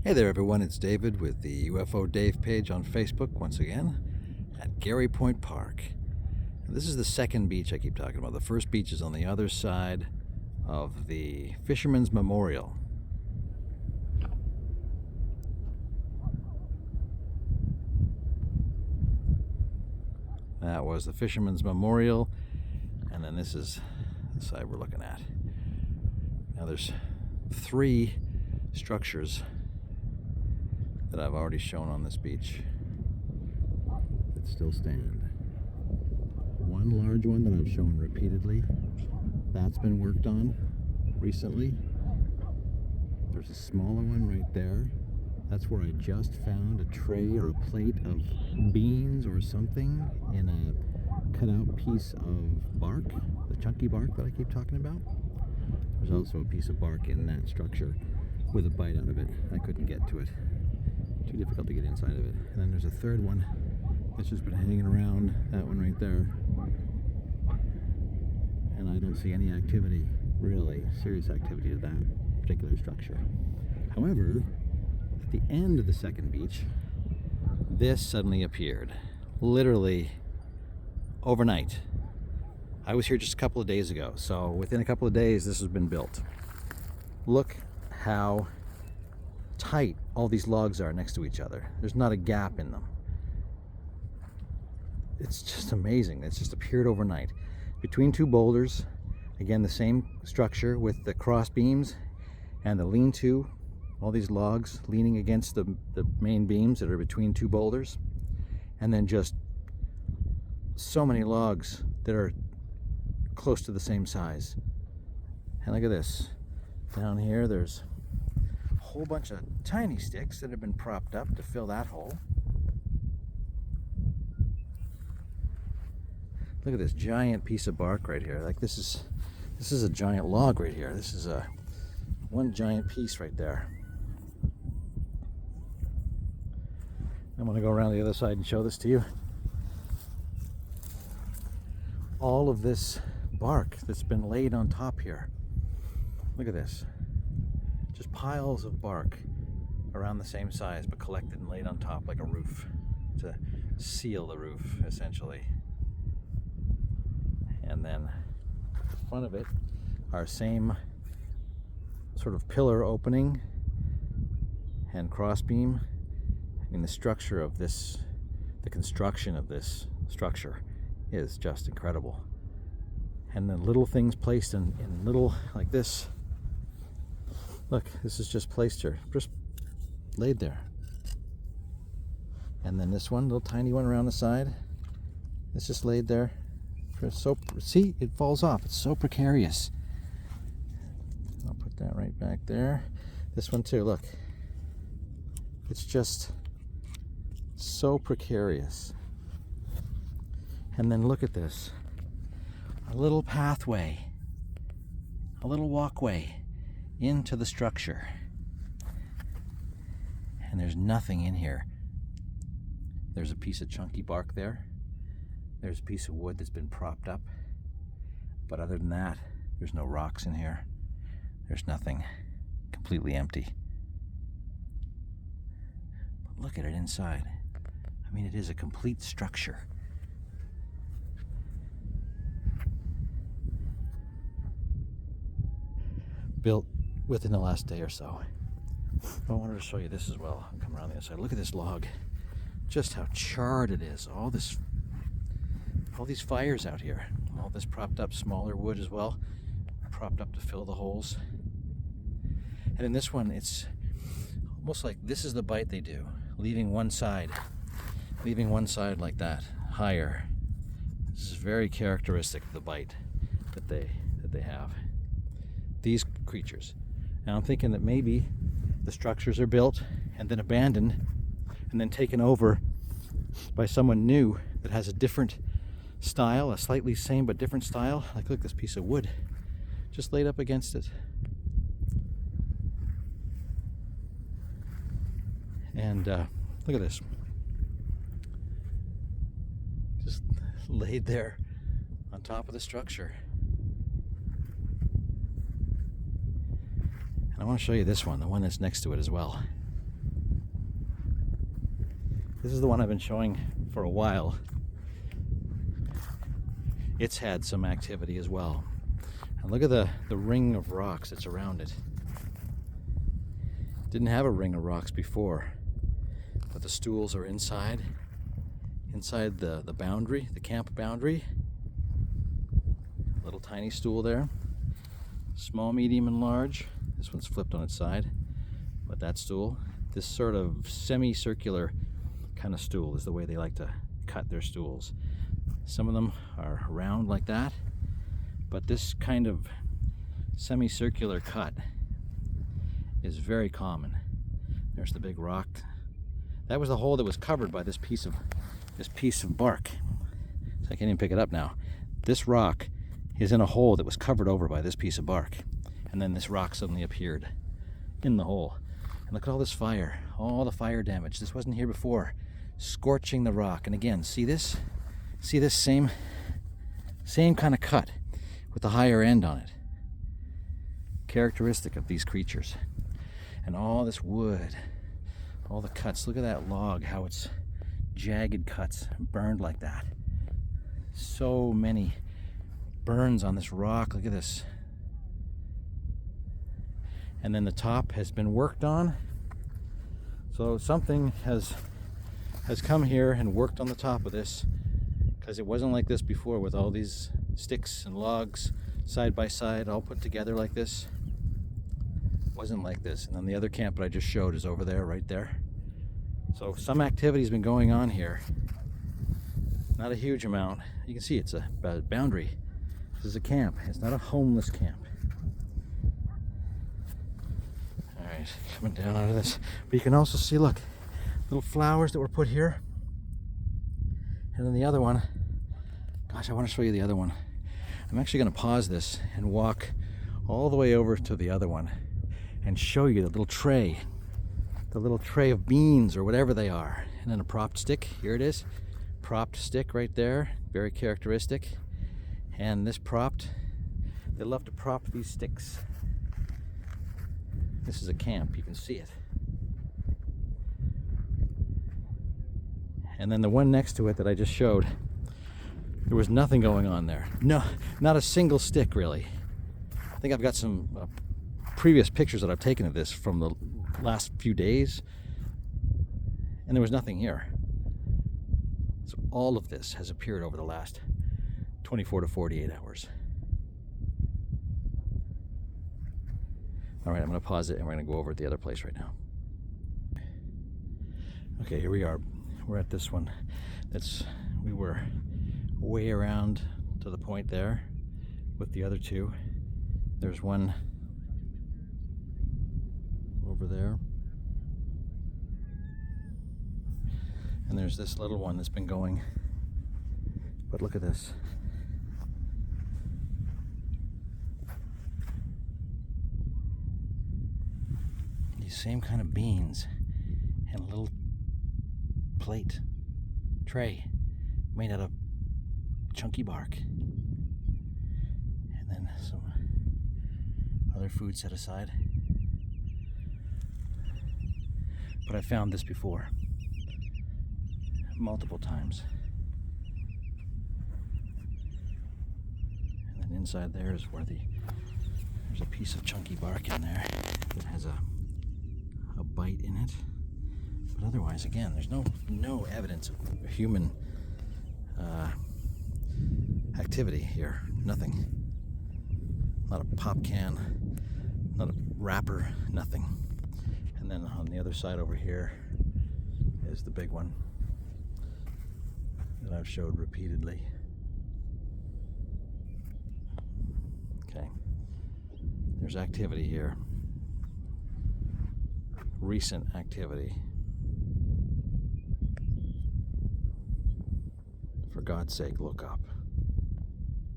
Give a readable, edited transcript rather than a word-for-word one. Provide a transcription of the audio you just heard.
Hey there everyone, it's David with the UFO Dave page on Facebook once again at Garry Point Park. And this is the second beach I keep talking about. The first beach is on the other side of the Fisherman's Memorial. That was the Fisherman's Memorial, and then this is the side we're looking at. Now there's three structures that I've already shown on this beach that still stand. One large one that I've shown repeatedly, that's been worked on recently. There's a smaller one right there. That's where I just found a tray or a plate of beans or something in a cutout piece of bark, the chunky bark that I keep talking about. There's also a piece of bark in that structure with a bite out of it. I couldn't get to it. Too difficult to get inside of it. And then there's a third one that's just been hanging around, that one right there. And I don't see any activity, really, serious activity to that particular structure. However, at the end of the second beach, this suddenly appeared. Literally overnight. I was here just a couple of days ago, so within a couple of days this has been built. Look how tight all these logs are next to each other. There's not a gap in them. It's just amazing. It's just appeared overnight. Between two boulders, again the same structure with the cross beams and the lean-to, all these logs leaning against the main beams that are between two boulders, and then just so many logs that are close to the same size. And look at this. Down here there's a whole bunch of tiny sticks that have been propped up to fill that hole. Look at this giant piece of bark right here. Like this is a giant log right here. This is a one giant piece right there. I'm going to go around the other side and show this to you. All of this bark that's been laid on top here. Look at this. Just piles of bark around the same size but collected and laid on top like a roof to seal the roof, essentially. And then in front of it, our same sort of pillar opening and crossbeam. I mean, the structure of this, the construction of this structure is just incredible. And the little things placed in little, like this. Look, this is just placed here, just laid there. And then this one, little tiny one around the side, it's just laid there. So, see, it falls off. It's so precarious. I'll put that right back there. This one too, look. It's just so precarious. And then look at this. A little pathway, a little walkway into the structure. And there's nothing in here. There's a piece of chunky bark there. There's a piece of wood that's been propped up. But other than that, there's no rocks in here. There's nothing. Completely empty. But look at it inside. I mean, it is a complete structure. Built within the last day or so. I wanted to show you this as well. I'll come around the other side. Look at this log. Just how charred it is. All these fires out here. All this propped up, smaller wood as well, propped up to fill the holes. And in this one, it's almost like this is the bite they do, leaving one side like that, higher. This is very characteristic of the bite that they have. These creatures. Now I'm thinking that maybe the structures are built and then abandoned and then taken over by someone new that has a different style, a slightly same but different style. Like, look, this piece of wood just laid up against it. And look at this. Just laid there on top of the structure. And I want to show you this one, the one that's next to it as well. This is the one I've been showing for a while. It's had some activity as well. And look at the ring of rocks that's around it. Didn't have a ring of rocks before, but the stools are inside the boundary, the camp boundary. Little tiny stool there. Small, medium, and large. This one's flipped on its side. But that stool, this sort of semicircular kind of stool is the way they like to cut their stools. Some of them are round like that, but this kind of semicircular cut is very common. There's the big rock. That was the hole that was covered by this piece of bark. So I can't even pick it up now. This rock is in a hole that was covered over by this piece of bark, and then this rock suddenly appeared in the hole. And look at all this fire, all the fire damage. This wasn't here before, scorching the rock. And again, see this? See this same kind of cut with the higher end on it. Characteristic of these creatures. And all this wood, all the cuts. Look at that log, how it's jagged cuts, burned like that. So many burns on this rock. Look at this. And then the top has been worked on. So something has come here and worked on the top of this, because it wasn't like this before with all these sticks and logs side by side all put together like this. It wasn't like this. And then the other camp that I just showed is over there, right there. So some activity's been going on here. Not a huge amount. You can see it's a boundary. This is a camp. It's not a homeless camp. Alright, coming down out of this. But you can also see, look, little flowers that were put here. And then the other one, gosh, I want to show you the other one. I'm actually going to pause this and walk all the way over to the other one and show you the little tray of beans or whatever they are. And then a propped stick, here it is. Propped stick right there, very characteristic. And this propped, they love to prop these sticks. This is a camp, you can see it. And then the one next to it that I just showed, there was nothing going on there. No, not a single stick really. I think I've got some previous pictures that I've taken of this from the last few days, and there was nothing here. So all of this has appeared over the last 24 to 48 hours. All right, I'm going to pause it and we're going to go over at the other place right now. Okay, here we are. We're at this one. We were way around to the point there with the other two. There's one over there. And there's this little one that's been going. But look at this. These same kind of beans and a little plate, tray made out of chunky bark. And then some other food set aside. But I found this before, multiple times. And then inside there is where there's a piece of chunky bark in there that has a bite in it. But otherwise, again, there's no evidence of human activity here. Nothing. Not a pop can, not a wrapper, nothing. And then on the other side over here is the big one that I've showed repeatedly. Okay. There's activity here. Recent activity. For God's sake, look up.